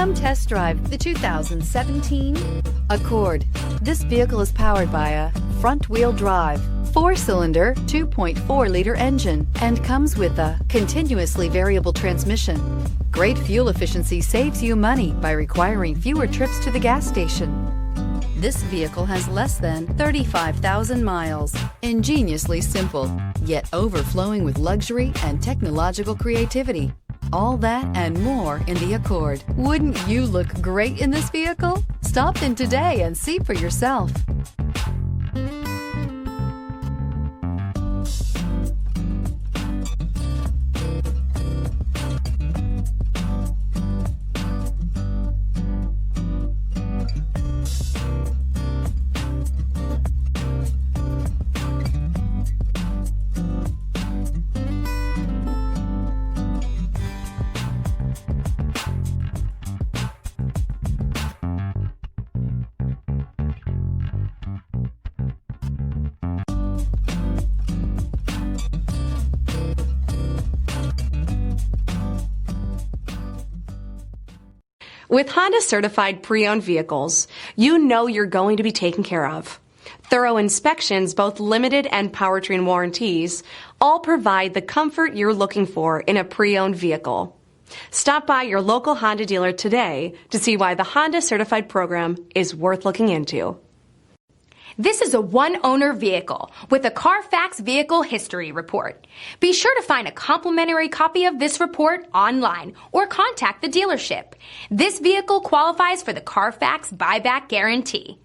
Come test drive the 2017 Accord. This vehicle is powered by a front-wheel drive, 4-cylinder, 2.4-liter engine and comes with a continuously variable transmission. Great fuel efficiency saves you money by requiring fewer trips to the gas station. This vehicle has less than 35,000 miles. Ingeniously simple, yet overflowing with luxury and technological creativity. All that and more in the Accord. Wouldn't you look great in this vehicle? Stop in today and see for yourself. With Honda certified pre-owned vehicles, you know you're going to be taken care of. Thorough inspections, both limited and powertrain warranties, all provide the comfort you're looking for in a pre-owned vehicle. Stop by your local Honda dealer today to see why the Honda certified program is worth looking into. This is a one-owner vehicle with a Carfax Vehicle History Report. Be sure to find a complimentary copy of this report online or contact the dealership. This vehicle qualifies for the Carfax Buyback Guarantee.